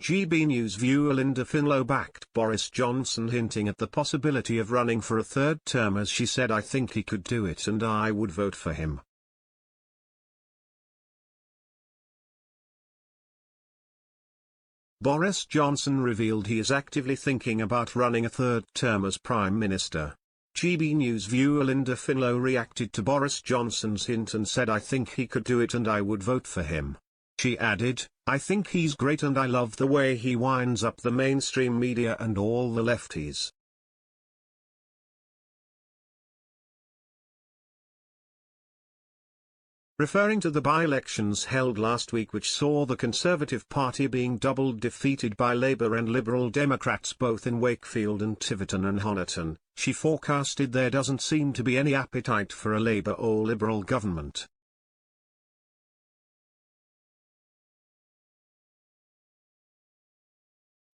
GB News viewer Linda Finlow backed Boris Johnson, hinting at the possibility of running for a third term, as she said, "I think he could do it and I would vote for him." Boris Johnson revealed he is actively thinking about running a third term as Prime Minister. GB News viewer Linda Finlow reacted to Boris Johnson's hint and said, "I think he could do it and I would vote for him." She added, "I think he's great and I love the way he winds up the mainstream media and all the lefties." Referring to the by-elections held last week, which saw the Conservative Party being double defeated by Labour and Liberal Democrats both in Wakefield and Tiverton and Honiton, she forecasted there doesn't seem to be any appetite for a Labour or Liberal government.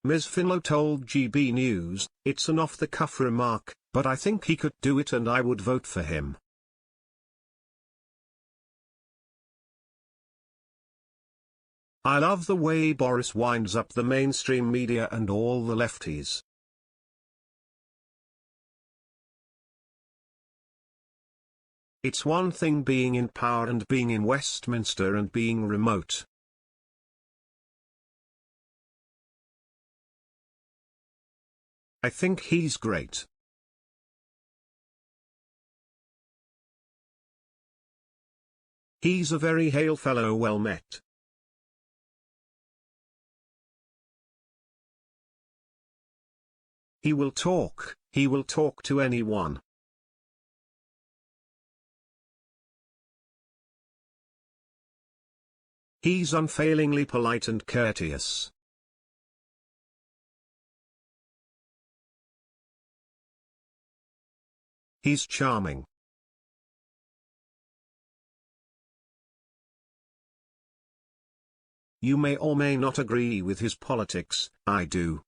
Ms. Finlow told GB News, "It's an off-the-cuff remark, but I think he could do it and I would vote for him." "I love the way Boris winds up the mainstream media and all the lefties." "It's one thing being in power and being in Westminster and being remote. I think he's great. He's a very hail fellow, well met. He will talk to anyone. He's unfailingly polite and courteous. He's charming. You may or may not agree with his politics, I do.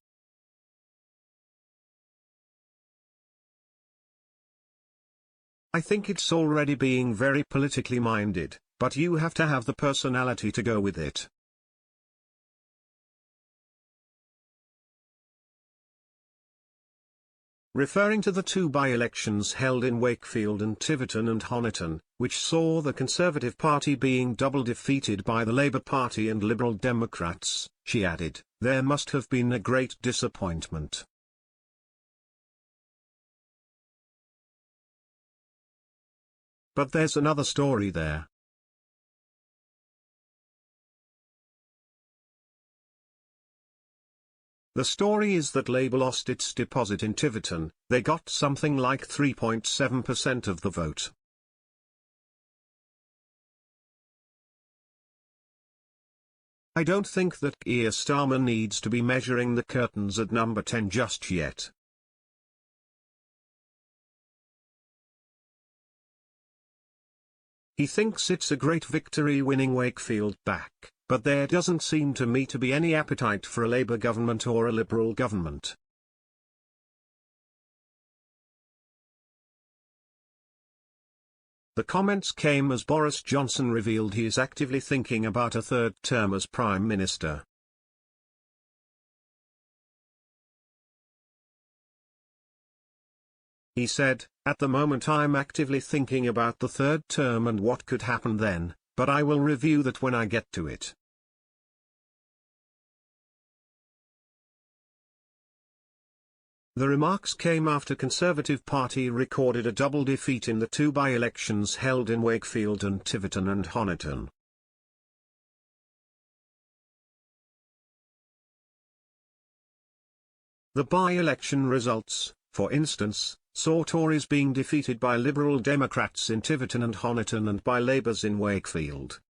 I think it's already being very politically minded, but you have to have the personality to go with it." Referring to the two by-elections held in Wakefield and Tiverton and Honiton, which saw the Conservative Party being double defeated by the Labour Party and Liberal Democrats, she added, "There must have been a great disappointment. But there's another story there. The story is that Labour lost its deposit in Tiverton. They got something like 3.7% of the vote. I don't think that Keir Starmer needs to be measuring the curtains at number 10 just yet. He thinks it's a great victory winning Wakefield back, but there doesn't seem to me to be any appetite for a Labour government or a Liberal government." The comments came as Boris Johnson revealed he is actively thinking about a third term as Prime Minister. He said, "At the moment I'm actively thinking about the third term and what could happen then, but I will review that when I get to it." The remarks came after Conservative Party recorded a double defeat in the two by-elections held in Wakefield and Tiverton and Honiton. The by-election results, for instance, saw Tories being defeated by Liberal Democrats in Tiverton and Honiton and by Labours in Wakefield.